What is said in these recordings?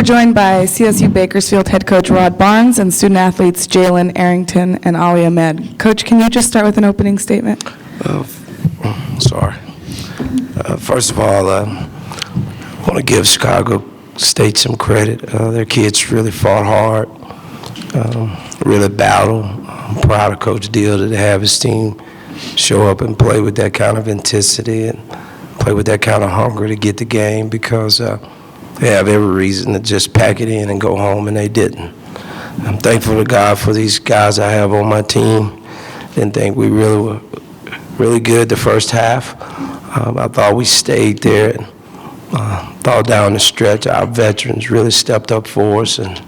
joined by CSU Bakersfield head coach Rod Barnes and student athletes Jalen Arrington and Ali Ahmed. Coach, can you just start with an opening statement? Sorry. First of all, I want to give Chicago State some credit. Their kids really fought hard, really battled. I'm proud of Coach Deal to have his team show up and play with that kind of intensity and play with that kind of hunger to get the game, because they have every reason to just pack it in and go home, and they didn't. I'm thankful to God for these guys I have on my team. Didn't think we really were really good the first half. I thought we stayed there, and thought down the stretch our veterans really stepped up for us, and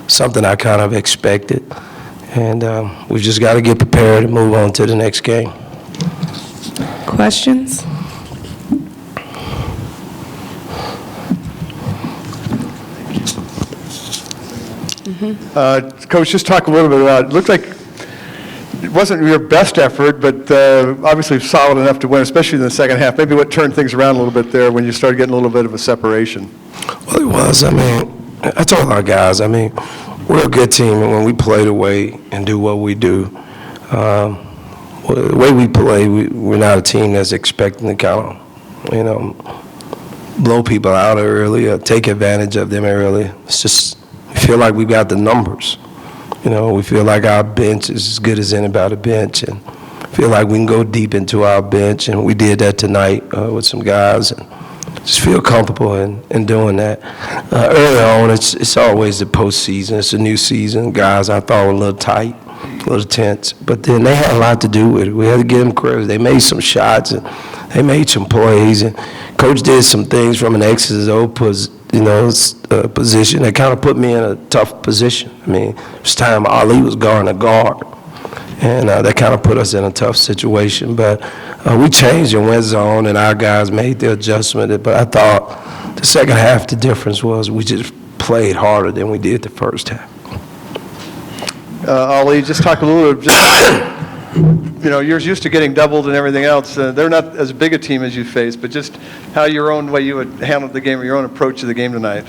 something I kind of expected. And we just got to get prepared and move on to the next game. Questions? Coach, just talk a little bit about, it looked like it wasn't your best effort, but obviously solid enough to win, especially in the second half. Maybe what turned things around a little bit there when you started getting a little bit of a separation? Well, it was. I mean, I told our guys, I mean, we're a good team, and when we play the way and do what we do, the way we play, we're not a team that's expecting to kind of, blow people out early or take advantage of them early. It's just, we feel like we've got the numbers. We feel like our bench is as good as anybody's bench, and feel like we can go deep into our bench, and we did that tonight with some guys, and just feel comfortable in doing that. Early on, it's always the postseason. It's a new season. Guys, I thought were a little tight, a little tense, but then they had a lot to do with it. We had to give them credit. They made some shots, and they made some plays, and Coach did some things from an X's O position that kind of put me in a tough position. I mean, this time Ali was guarding a guard, and that kind of put us in a tough situation. But we changed and went zone, and our guys made the adjustment. But I thought the second half, the difference was we just played harder than we did the first half. Ali, just talk a little bit, you're used to getting doubled and everything else. They're not as big a team as you faced, but just how your own way you would handle the game, or your own approach to the game tonight.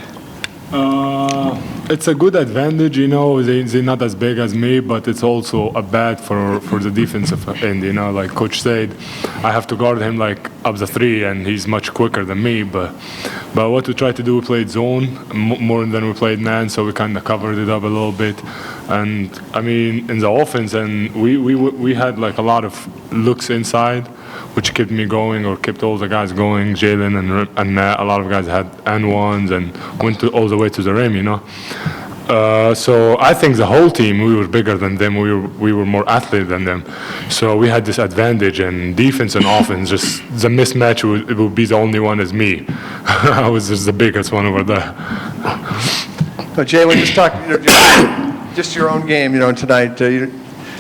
It's a good advantage, they're not as big as me, but it's also a bad for the defensive end, like Coach said, I have to guard him like up the three, and he's much quicker than me, but what we tried to do, we played zone more than we played man, so we kind of covered it up a little bit. And I mean, in the offense, and we had like a lot of looks inside, which kept me going, or kept all the guys going. Jalen and a lot of guys had and-ones and went all the way to the rim, So I think the whole team, we were bigger than them. We were more athletic than them. So we had this advantage, and defense and offense, just the mismatch would be the only one as me. I was just the biggest one over there. Jalen, just talk, just your own game, tonight.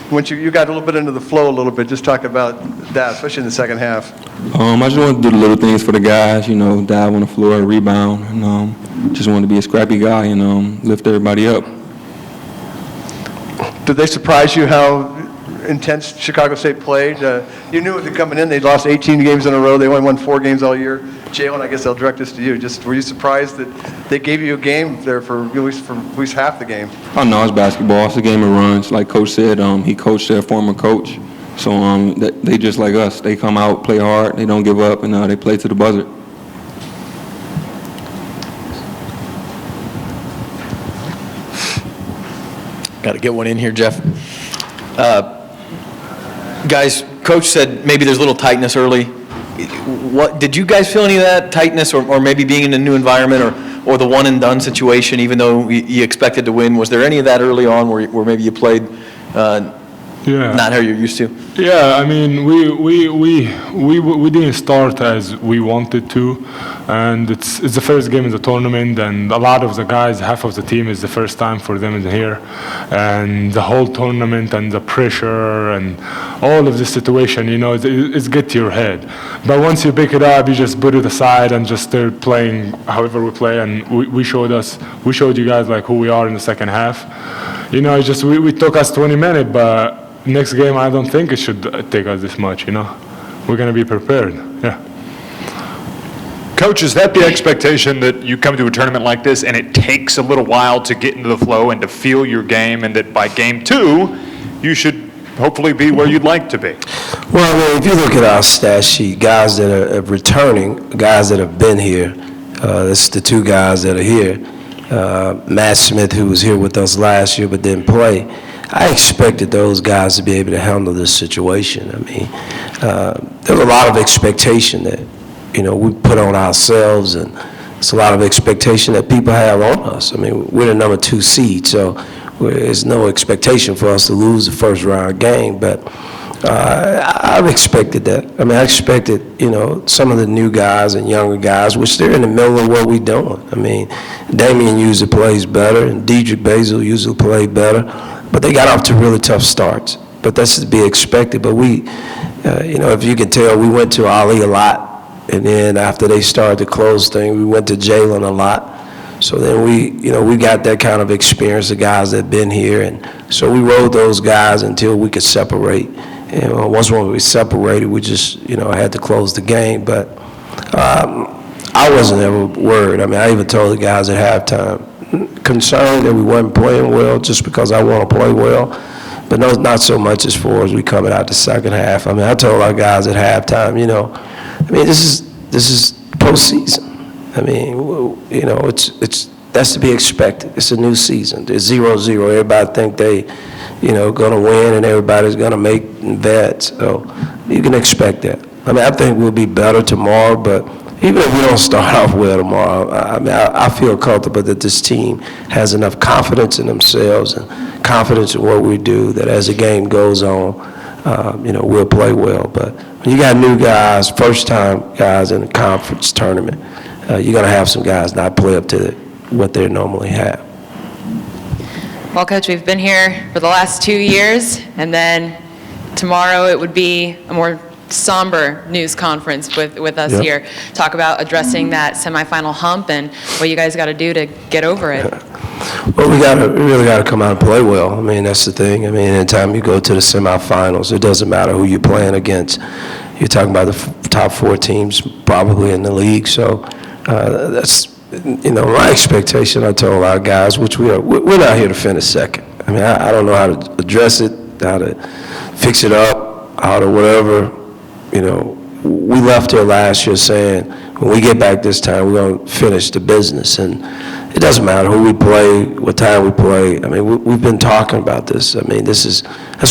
Once you got a little bit into the flow a little bit, just talk about that, especially in the second half. I just wanted to do the little things for the guys, dive on the floor, rebound, and just wanted to be a scrappy guy and lift everybody up. Did they surprise you how intense Chicago State played? You knew it coming in. They lost 18 games in a row. They only won 4 games all year. Jalen, I guess I'll direct this to you. Just were you surprised that they gave you a game there for at least half the game? Oh, no, it's basketball. It's a game of runs. Like Coach said, he coached their former coach. So they just like us. They come out, play hard, they don't give up, and they play to the buzzer. Got to get one in here, Jeff. Guys, Coach said maybe there's a little tightness early. What did you guys feel any of that tightness, or maybe being in a new environment, or the one and done situation, even though you expected to win? Was there any of that early on where maybe you played not how you're used to? Yeah, I mean, we didn't start as we wanted to, and it's the first game in the tournament, and a lot of the guys, half of the team, is the first time for them in here, and the whole tournament and the pressure and all of the situation, it's get to your head. But once you pick it up, you just put it aside and just start playing however we play, and we showed you guys like who we are in the second half. We took us 20 minutes, but next game, I don't think it should take us this much, We're going to be prepared, yeah. Coach, is that the expectation that you come to a tournament like this and it takes a little while to get into the flow and to feel your game, and that by game 2, you should hopefully be where you'd like to be? Well, I mean, if you look at our stat sheet, guys that are returning, guys that have been here, that's the 2 guys that are here. Matt Smith, who was here with us last year but didn't play, I expected those guys to be able to handle this situation. I mean, there's a lot of expectation that, we put on ourselves, and it's a lot of expectation that people have on us. I mean, we're the number 2 seed, so there's no expectation for us to lose the first round game, but I've expected that. I mean, I expected, some of the new guys and younger guys, which they're in the middle of what we're doing. I mean, Damian usually plays better, and Dedrick Basil usually played better, but they got off to really tough starts. But that's to be expected. But we, if you can tell, we went to Ali a lot, and then after they started to close things, we went to Jalen a lot. So then we got that kind of experience, the guys that have been here, and so we rode those guys until we could separate. And once we separated, we just, had to close the game. But I wasn't ever worried. I mean, I even told the guys at halftime, concerned that we weren't playing well just because I want to play well. But no, not so much as far as we coming out the second half. I mean, I told our guys at halftime, this is postseason. I mean, that's to be expected. It's a new season. There's 0-0. Everybody think they, going to win, and everybody's going to make bets. So you can expect that. I mean, I think we'll be better tomorrow, but even if we don't start off well tomorrow, I mean, I feel comfortable that this team has enough confidence in themselves and confidence in what we do that as the game goes on, we'll play well. But when you got new guys, first-time guys in a conference tournament, you're going to have some guys not play up to what they normally have. Well, Coach, we've been here for the last 2 years, and then tomorrow it would be a more somber news conference with us here. Talk about addressing that semifinal hump and what you guys got to do to get over it. Well, we really got to come out and play well. I mean, that's the thing. I mean, anytime you go to the semifinals, it doesn't matter who you're playing against. You're talking about the top 4 teams probably in the league. So that's, my expectation. I told our guys, which we're not here to finish second. I mean, I don't know how to address it, how to fix it up, how to whatever. We left here last year saying, when we get back this time, we're going to finish the business. And it doesn't matter who we play, what time we play. I mean, we've been talking about this. I mean, that's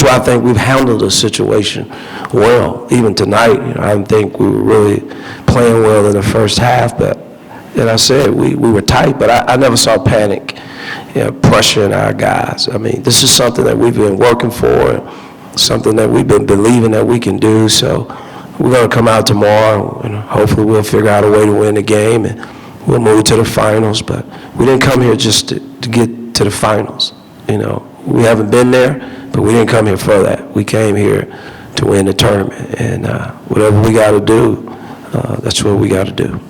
why I think we've handled the situation well. Even tonight, I didn't think we were really playing well in the first half, but and I said we were tight, but I never saw panic, pressuring our guys. I mean, this is something that we've been working for, something that we've been believing that we can do. So we're going to come out tomorrow, and hopefully we'll figure out a way to win the game, and we'll move to the finals. But we didn't come here just to get to the finals. We haven't been there, but we didn't come here for that. We came here to win the tournament, and whatever we got to do, that's what we got to do.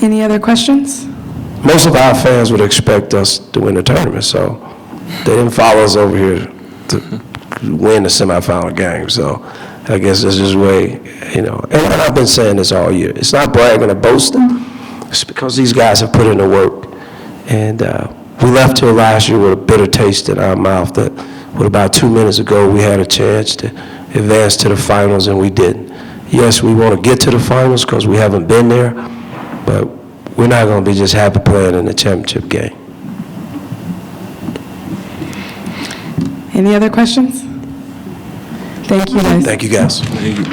Any other questions? Most of our fans would expect us to win the tournament, so they didn't follow us over here to win the semifinal game. So I guess that's just the way, and I've been saying this all year. It's not bragging or boasting. It's because these guys have put in the work. And we left here last year with a bitter taste in our mouth that about 2 minutes ago we had a chance to advance to the finals, and we didn't. Yes, we want to get to the finals because we haven't been there, but we're not going to be just happy playing in the championship game. Any other questions? Thank you, guys. Thank you, guys. Thank you.